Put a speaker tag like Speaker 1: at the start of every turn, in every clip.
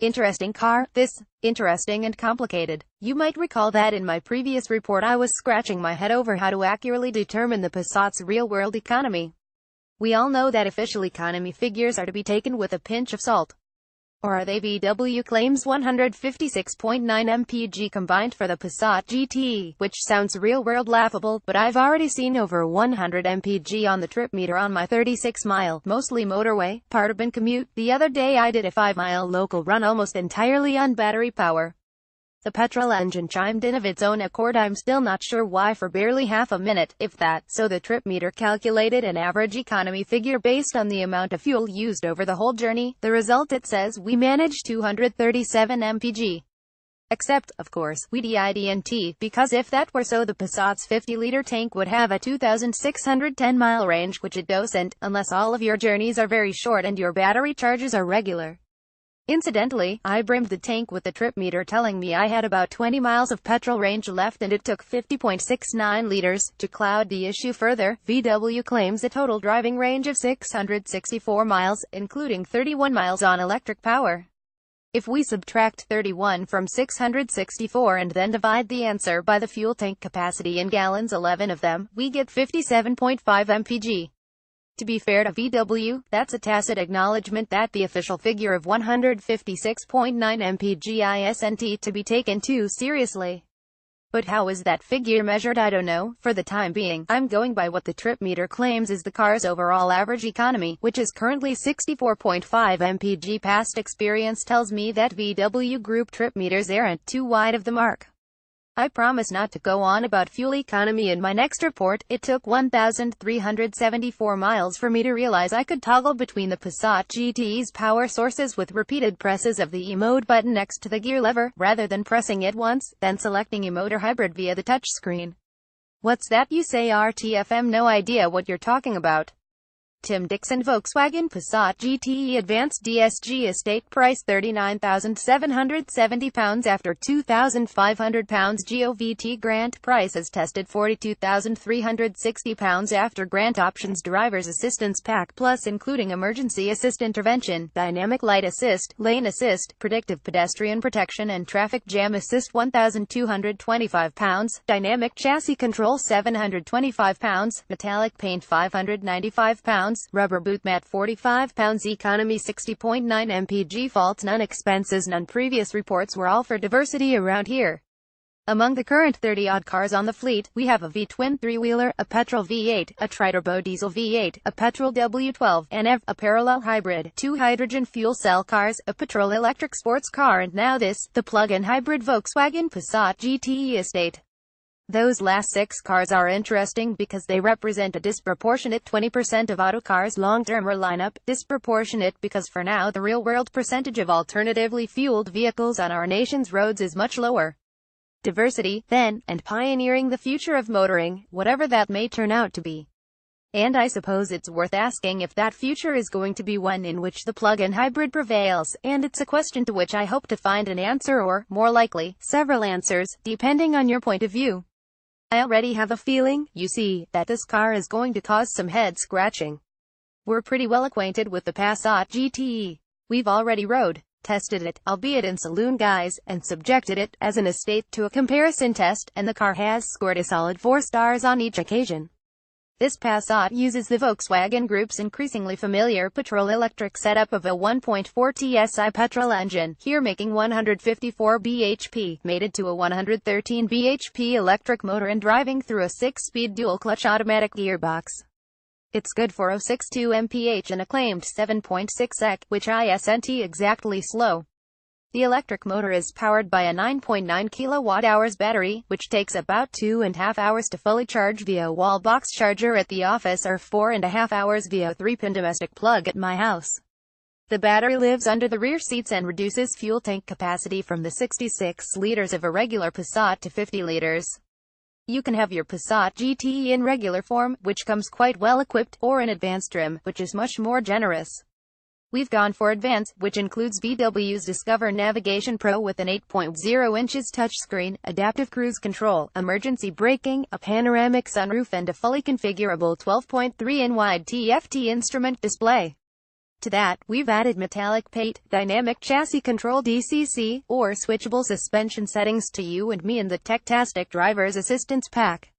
Speaker 1: Interesting car. Interesting and complicated. You might recall that in my previous report I was scratching my head over how to accurately determine the Passat's real-world economy. We all know that official economy figures are to be taken with a pinch of salt. Or are they? VW claims 156.9 mpg combined for the Passat GT, which sounds real-world laughable, but I've already seen over 100 mpg on the trip meter on my 36-mile, mostly motorway, part-urban commute. The other day I did a 5-mile local run almost entirely on battery power. The petrol engine chimed in of its own accord. I'm still not sure why for barely half a minute, if that, so the trip meter calculated an average economy figure based on the amount of fuel used over the whole journey. The result, it says, we managed 237 mpg. Except, of course, we didn't, because if that were so the Passat's 50-liter tank would have a 2,610-mile range, which it doesn't, unless all of your journeys are very short and your battery charges are regular. Incidentally, I brimmed the tank with the trip meter telling me I had about 20 miles of petrol range left, and it took 50.69 liters. To cloud the issue further, VW claims a total driving range of 664 miles, including 31 miles on electric power. If we subtract 31 from 664 and then divide the answer by the fuel tank capacity in gallons, 11 of them, we get 57.5 mpg. To be fair to VW, that's a tacit acknowledgement that the official figure of 156.9 mpg isn't to be taken too seriously. But how is that figure measured? I don't know. For the time being, I'm going by what the trip meter claims is the car's overall average economy, which is currently 64.5 mpg. Past experience tells me that VW Group trip meters aren't too wide of the mark. I promise not to go on about fuel economy in my next report. It took 1,374 miles for me to realize I could toggle between the Passat GT's power sources with repeated presses of the E-mode button next to the gear lever, rather than pressing it once, then selecting E-mode or hybrid via the touchscreen. What's that, you say? RTFM, no idea what you're talking about. Tim Dixon. Volkswagen Passat GTE Advanced DSG estate price £39,770 after £2,500 GOVT grant price is tested £42,360 after grant options driver's assistance pack plus including emergency assist intervention, dynamic light assist, lane assist, predictive pedestrian protection and traffic jam assist £1,225, dynamic chassis control £725, metallic paint £595, rubber boot mat £45, economy 60.9 mpg, faults none, expenses none. Previous reports were all for diversity around here. Among the current 30-odd cars on the fleet, we have a V-twin three-wheeler, a petrol V8, a tri-turbo diesel V8, a petrol W12, an EV, a parallel hybrid, 2 hydrogen fuel cell cars, a petrol-electric sports car, and now this, the plug-in hybrid Volkswagen Passat GTE estate. Those last 6 cars are interesting because they represent a disproportionate 20% of Autocar's long-term lineup. Disproportionate because for now the real-world percentage of alternatively fueled vehicles on our nation's roads is much lower. Diversity, then, and pioneering the future of motoring, whatever that may turn out to be. And I suppose it's worth asking if that future is going to be one in which the plug-in hybrid prevails, and it's a question to which I hope to find an answer or, more likely, several answers, depending on your point of view. I already have a feeling, you see, that this car is going to cause some head scratching. We're pretty well acquainted with the Passat GTE. We've already tested it, albeit in saloon guise, and subjected it, as an estate, to a comparison test, and the car has scored a solid 4 stars on each occasion. This Passat uses the Volkswagen Group's increasingly familiar petrol-electric setup of a 1.4 TSI petrol engine, here making 154 bhp, mated to a 113 bhp electric motor and driving through a 6-speed dual-clutch automatic gearbox. It's good for 062 mph and a claimed 7.6 sec, which isn't exactly slow. The electric motor is powered by a 9.9 kWh battery, which takes about 2.5 hours to fully charge via wall box charger at the office or 4.5 hours via a 3-pin domestic plug at my house. The battery lives under the rear seats and reduces fuel tank capacity from the 66 liters of a regular Passat to 50 liters. You can have your Passat GTE in regular form, which comes quite well equipped, or in advanced trim, which is much more generous. We've gone for Advance, which includes VW's Discover Navigation Pro with an 8.0 inches touchscreen, adaptive cruise control, emergency braking, a panoramic sunroof and a fully configurable 12.3-in wide TFT instrument display. To that, we've added metallic paint, dynamic chassis control DCC, or switchable suspension settings to you and me in the Tech-tastic Driver's Assistance Pack.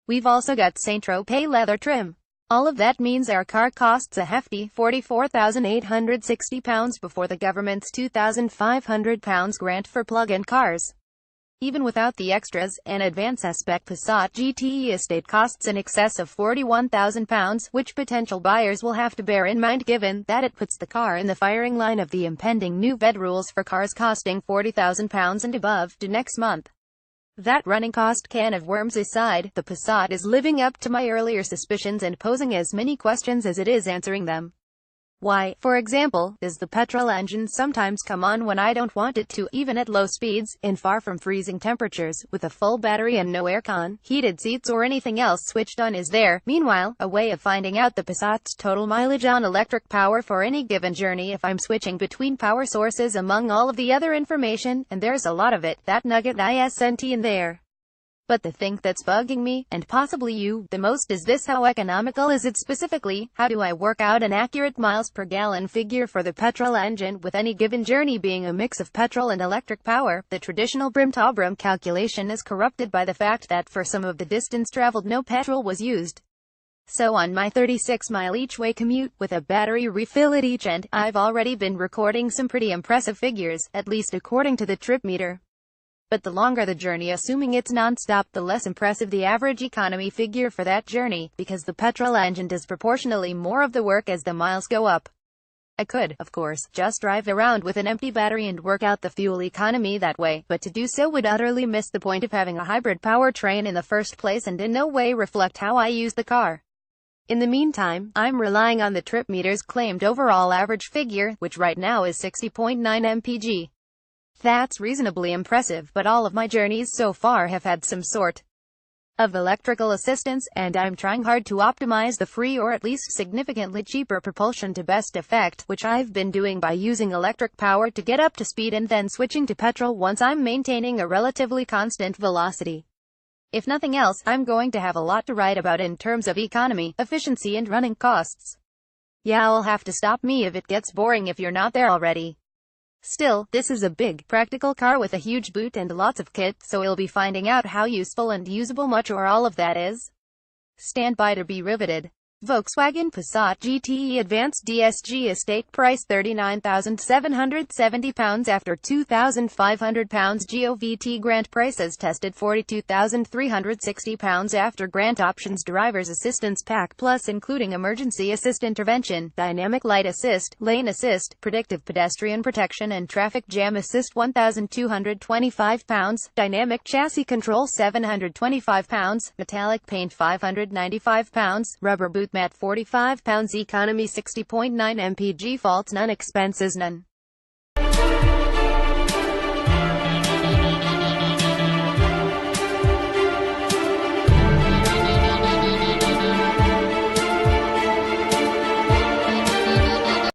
Speaker 1: We've also got Saint-Tropez leather trim. All of that means our car costs a hefty £44,860 before the government's £2,500 grant for plug-in cars. Even without the extras, an advanced spec Passat GTE estate costs in excess of £41,000, which potential buyers will have to bear in mind given that it puts the car in the firing line of the impending new VED rules for cars costing £40,000 and above, due next month. That running cost can of worms aside, the Passat is living up to my earlier suspicions and posing as many questions as it is answering them. Why, for example, does the petrol engine sometimes come on when I don't want it to, even at low speeds, in far from freezing temperatures, with a full battery and no aircon, heated seats or anything else switched on? Is there, meanwhile, a way of finding out the Passat's total mileage on electric power for any given journey if I'm switching between power sources among all of the other information, and there's a lot of it, that nugget isn't in there. But the thing that's bugging me, and possibly you, the most is this: how economical is it specifically? How do I work out an accurate miles per gallon figure for the petrol engine, with any given journey being a mix of petrol and electric power? The traditional brim-to-brim calculation is corrupted by the fact that for some of the distance traveled no petrol was used. So on my 36-mile each-way commute, with a battery refill at each end, I've already been recording some pretty impressive figures, at least according to the trip meter. But the longer the journey, assuming it's non-stop, the less impressive the average economy figure for that journey, because the petrol engine does proportionally more of the work as the miles go up. I could, of course, just drive around with an empty battery and work out the fuel economy that way, but to do so would utterly miss the point of having a hybrid powertrain in the first place and in no way reflect how I use the car. In the meantime, I'm relying on the trip meter's claimed overall average figure, which right now is 60.9 mpg. That's reasonably impressive, but all of my journeys so far have had some sort of electrical assistance, and I'm trying hard to optimize the free or at least significantly cheaper propulsion to best effect, which I've been doing by using electric power to get up to speed and then switching to petrol once I'm maintaining a relatively constant velocity. If nothing else, I'm going to have a lot to write about in terms of economy, efficiency and running costs. Yeah, I'll have to stop me if it gets boring if you're not there already. Still, this is a big, practical car with a huge boot and lots of kit, so you'll be finding out how useful and usable much or all of that is. Stand by to be riveted. Volkswagen Passat GTE Advanced DSG estate price £39,770 after £2,500 GOVT grant prices tested £42,360 after grant options. Driver's Assistance Pack Plus including Emergency Assist Intervention, Dynamic Light Assist, Lane Assist, Predictive Pedestrian Protection and Traffic Jam Assist £1,225, Dynamic Chassis Control £725, Metallic Paint £595, Rubber Boot Mat £45, Economy 60.9 mpg, faults none, expenses none.